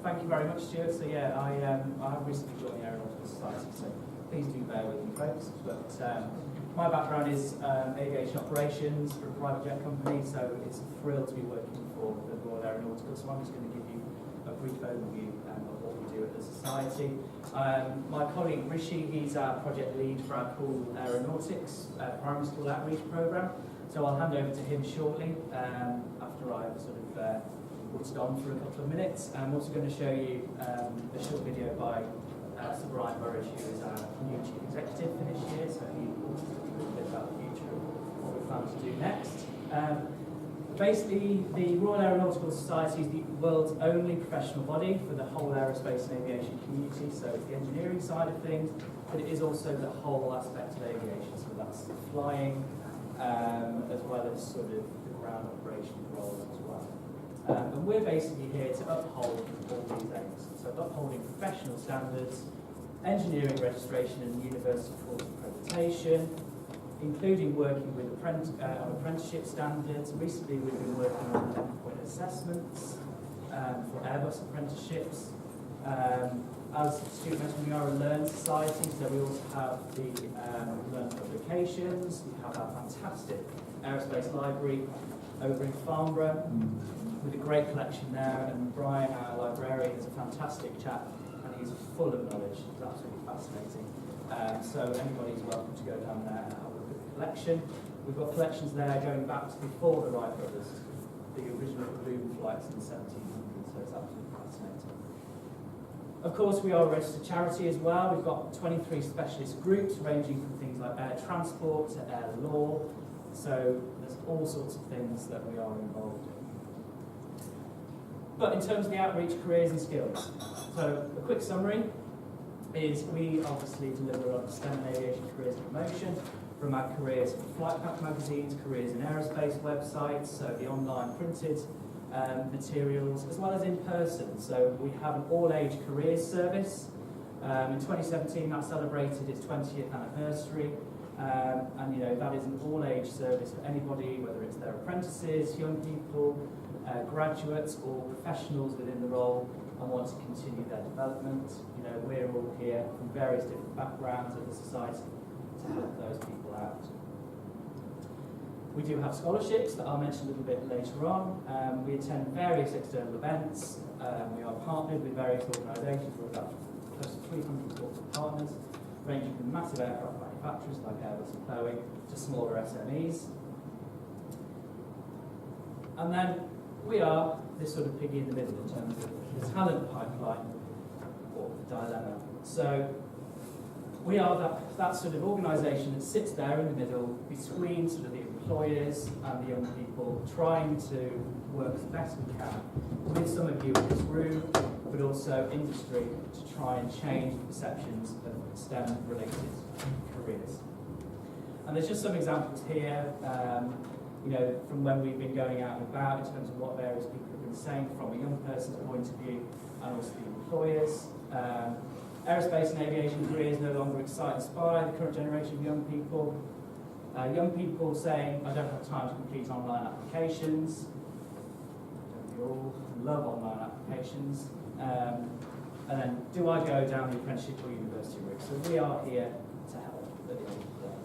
thank you very much, Stuart. So yeah, I have recently joined the Aeronautical Society, so please do bear with me, folks. But my background is aviation operations for a private jet company, so it's a thrill to be working for the Royal Aeronautical. So I'm just going to give you a brief overview of what we do at the Society. My colleague Rishi, he's our project lead for our Cool Aeronautics primary school outreach programme. So I'll hand over to him shortly after I've sort of put it on for a couple of minutes. I'm also going to show you a short video by Sir Brian Burridge, who is our new Chief Executive for this year, so he will talk a little bit about the future of what we plan to do next. Basically, the Royal Aeronautical Society is the world's only professional body for the whole aerospace and aviation community, so it's the engineering side of things, but it is also the whole aspect of aviation, so that's flying, as well as sort of the ground operation role as well. And we're basically here to uphold all these aims. So upholding professional standards, engineering registration and university course accreditation, including working with on apprenticeship standards. Recently we've been working on endpoint assessments for Airbus apprenticeships. As Stuart mentioned, we are a Learn Society, so we also have the Learn publications. We have our fantastic aerospace library over in Farnborough with a great collection there, and Brian, our librarian, is a fantastic chap and he's full of knowledge. It's absolutely fascinating. So anybody's welcome to go down there and have a look at the collection. We've got collections there going back to before the Wright brothers, the original balloon flights in the 1700s, so it's absolutely fascinating. Of course, we are a registered charity as well. We've got 23 specialist groups ranging from things like air transport to air law. So there's all sorts of things that we are involved in. But in terms of the outreach, careers and skills. So a quick summary is we obviously deliver on STEM and aviation careers and promotion from our careers in flight path magazines, careers in aerospace websites, so the online printed materials, as well as in person. So we have an all-age careers service. In 2017, that celebrated its 20th anniversary, and you know that is an all-age service for anybody, whether it's their apprentices, young people, graduates, or professionals within the role and want to continue their development. You know, we're all here from various different backgrounds of the society to help those people out. We do have scholarships that I'll mention a little bit later on. We attend various external events. We are partnered with various organisations. We've got close to 300 corporate partners, ranging from massive aircraft manufacturers like Airbus and Boeing to smaller SMEs. And then we are this sort of piggy in the middle in terms of the talent pipeline or the dilemma. So we are that sort of organisation that sits there in the middle between sort of the employers and the young people, trying to work as best we can with some of you in this room, but also industry, to try and change the perceptions of STEM-related careers. And there's just some examples here, you know, from when we've been going out and about in terms of what various people have been saying from a young person's point of view, and also the employers. Aerospace and aviation careers no longer excite and inspire the current generation of young people. Young people saying, I don't have time to complete online applications. Don't we all love online applications? And then, do I go down the apprenticeship or university route? So we are here to help at the end of the day.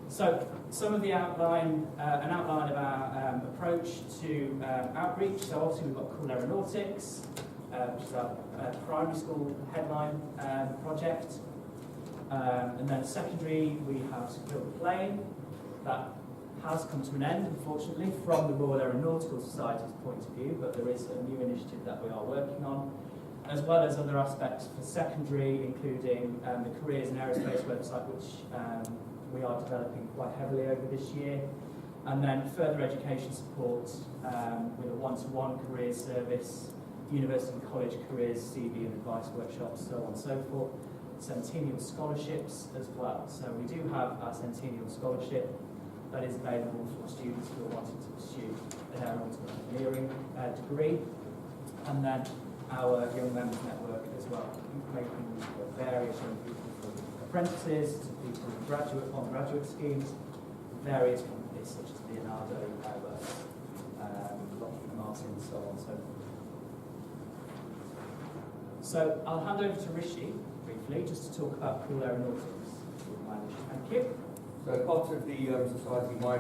So, some of the outline, an outline of our approach to outreach. So obviously we've got Cool Aeronautics, which is our primary school headline project. And then secondary, we have Secure the Plane. That has come to an end, unfortunately, from the Royal Aeronautical Society's point of view, but there is a new initiative that we are working on, as well as other aspects for secondary, including the Careers in Aerospace website, which we are developing quite heavily over this year, and then further education support with a one-to-one careers service, university and college careers, CV and advice workshops, so on and so forth. Centennial scholarships as well. So we do have our Centennial scholarship that is available for students who are wanting to pursue an aeronautical engineering degree, and then our Young Members Network as well, making various young people from apprentices to people in graduate schemes, various companies such as the, Airbus, Lockheed Martin, so on and so forth. So I'll hand over to Rishi briefly, just to talk about cool aeronautics. Thank you. So as part of the society, my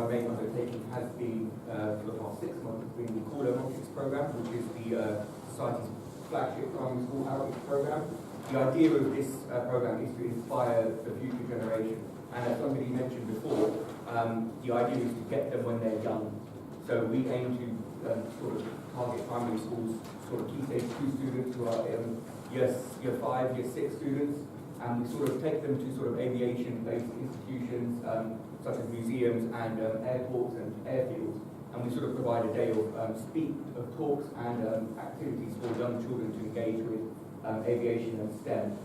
main undertaking has been, for the past 6 months, been the Cool Aeronautics Programme, which is the society's flagship primary school outreach programme. The idea of this programme is to inspire the future generation. And as somebody mentioned before, the idea is to get them when they're young. So we aim to sort of target primary schools, sort of key stage 2 students who are year 5, year 6 students, and we sort of take them to sort of aviation-based institutions such as museums and airports and airfields, and we sort of provide a day of talks and activities for young children to engage with aviation and STEM.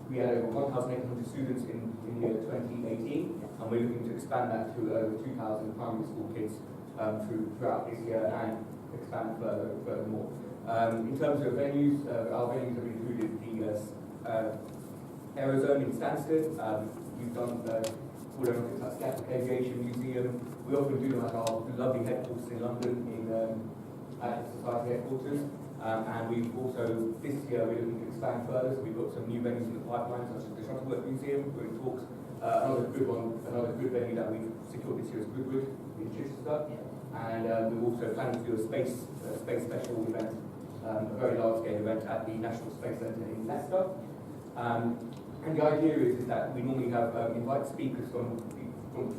We had over 1,800 students in year 2018, and we're looking to expand that to over 2,000 primary school kids throughout this year and expand furthermore. In terms of venues, our venues have included the Aerozone in Stansted. We've done Cool Aeronautics at Gatwick Aviation Museum. We often do them at our lovely headquarters in London, at the society headquarters. And we've also, this year, we're looking to expand further. So we've got some new venues in the pipeline, such as the Shuttleworth Museum. We're in talks. Another good venue that we've secured this year is Goodwood in Chichester. And we're also planning to do a space special event, a very large-scale event at the National Space Centre in Leicester. And the idea is that we normally have invite speakers from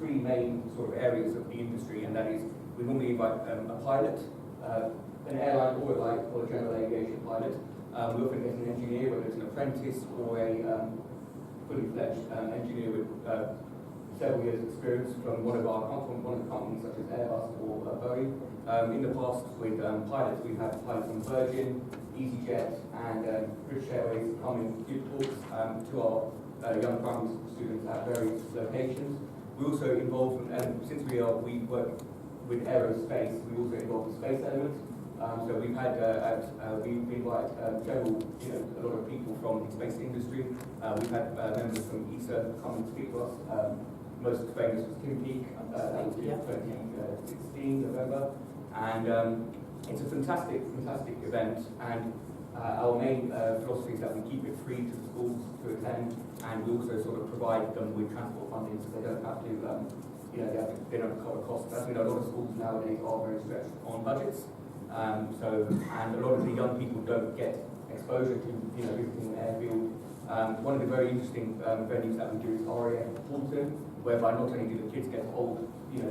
3 main sort of areas of the industry, and that is we normally invite a pilot, an airline or a general aviation pilot. We often get an engineer, whether it's an apprentice or a fully fledged engineer with several years' experience from one of the companies such as Airbus or Boeing. In the past, with pilots, we've had pilots from Virgin, EasyJet, and British Airways come and give talks to our young primary school students at various locations. We also involve, since we work with aerospace, we also involve the space element. So we've had we invite several, a lot of people from the space industry. We've had members from ESA come and speak to us. Most famous was Kim Peek, that was in 2016 November, and it's a fantastic event. And our main philosophy is that we keep it free to the schools to attend, and we also sort of provide them with transport funding, so they don't have to, they don't cover costs. As we know, a lot of schools nowadays are very stretched on budgets. And a lot of the young people don't get exposure to visiting an airfield. One of the very interesting venues that we do is RAeS Brooklands2019, whereby not only do the kids get to hold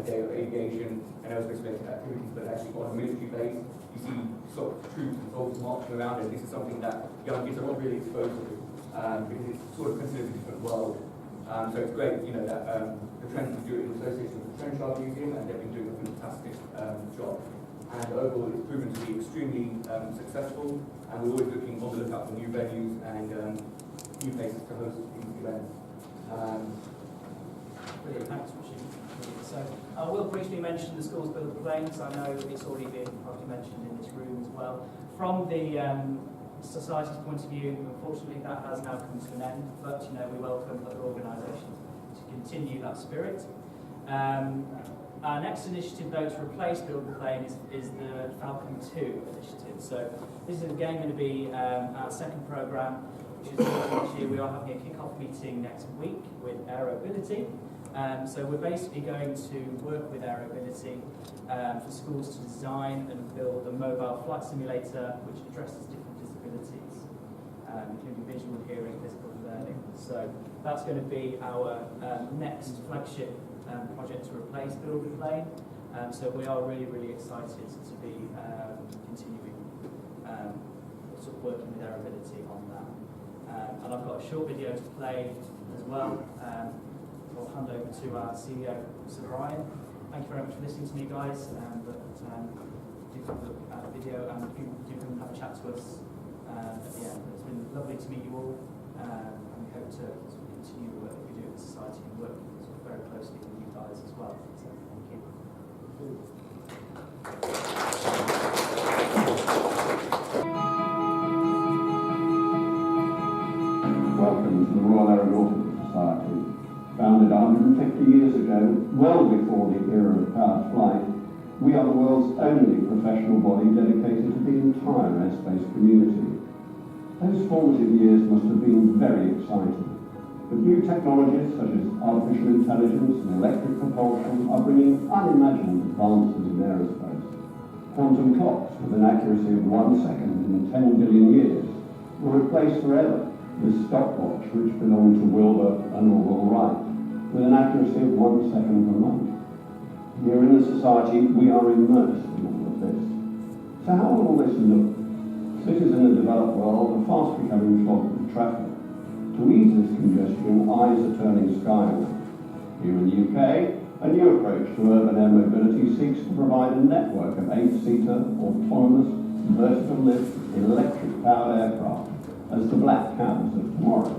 their aviation and aerospace-related activities, but actually on a military base, you see sort of troops and soldiers marching around, and this is something that young kids are not really exposed to because it's sort of considered a different world. So it's great, that the Trent do it in association with the Trenchard Museum, and they've been doing a fantastic job. And overall, it's proven to be extremely successful, and we're always looking on the lookout for new venues and new places to host these events. Brilliant, thanks, Rishi. So I will briefly mention the schools build planes. I know it's already been probably mentioned in this room as well. From the society's point of view, unfortunately, that has now come to an end, but we welcome other organisations to continue that spirit. Our next initiative, though, to replace Build the Plane is the Falcon 2 initiative. So this is again going to be our second programme, which is this year. We are having a kick-off meeting next week with Aerobility. So we're basically going to work with Aerobility for schools to design and build a mobile flight simulator which addresses different disabilities, including visual, hearing, physical learning. So that's going to be our next flagship project to replace Build the Plane. So we are really excited to be continuing sort of working with Aerobility on that. And I've got a short video to play as well. I'll hand over to our CEO, Sir Brian. Thank you very much for listening to me, guys. But do look at the video and do come and have a chat to us at the end. It's been lovely to meet you all, and we hope to sort of continue the work that we do in society and work sort of very closely with you guys as well. So thank you. Welcome to the Royal Aeronautical Society, founded 150 years ago, well before the era of powered flight, We are the world's only professional body dedicated to the entire airspace community. Those formative years must have been very exciting. But new technologies such as artificial intelligence and electric propulsion are bringing unimagined advances in aerospace. Quantum clocks with an accuracy of 1 second in 10 billion years will replace forever this stopwatch which belonged to Wilbur and Orville Wright with an accuracy of 1 second per month. Here in the society, we are immersed in all of this. So how will all this look? Cities in the developed world are fast becoming clogged with traffic. To ease this congestion, eyes are turning skyward. Here in the UK, a new approach to urban air mobility seeks to provide a network of 8-seater, autonomous, vertical lift, electric-powered aircraft as the black cabs of tomorrow,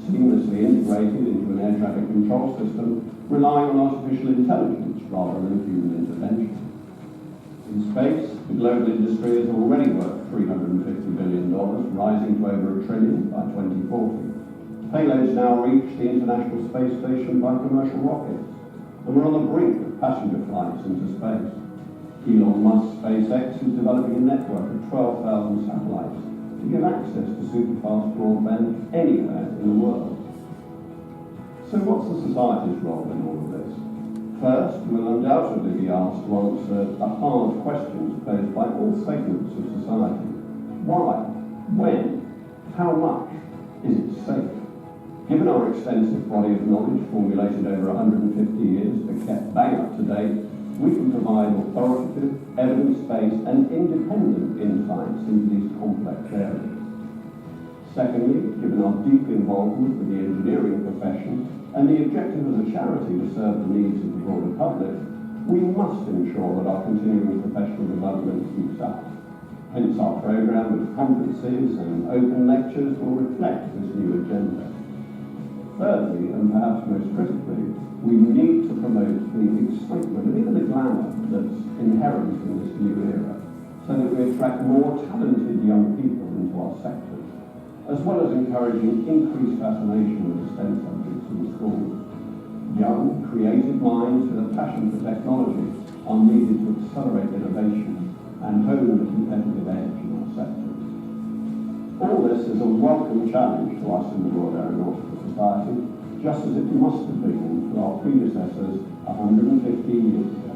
seamlessly integrated into an air traffic control system, relying on artificial intelligence rather than human intervention. In space, the global industry is already worth $350 billion, rising to over $1 trillion by 2040. Payloads now reach the International Space Station by commercial rockets, and we're on the brink of passenger flights into space. Elon Musk's SpaceX is developing a network of 12,000 satellites to give access to superfast broadband anywhere in the world. So what's the society's role in all of this? First, we'll undoubtedly be asked to answer the hard questions posed by all segments of society. Why? When? How much? Is it safe? Given our extensive body of knowledge formulated over 150 years but kept bang up to date, we can provide authoritative, evidence-based and independent insights into these complex areas. Secondly, given our deep involvement with the engineering profession and the objective as a charity to serve the needs of the broader public, we must ensure that our continuing professional development keeps up. Hence our programme of conferences and open lectures will reflect this new agenda. Thirdly, and perhaps most critically, we need to promote the excitement and even the glamour that's inherent in this new era, so that we attract more talented young people into our sectors, as well as encouraging increased fascination with STEM subjects in schools. Young, creative minds with a passion for technology are needed to accelerate innovation and hone the competitive edge in our sectors. All this is a welcome challenge to us in the Royal Aeronautical Society, just as it must have been for our predecessors 150 years ago.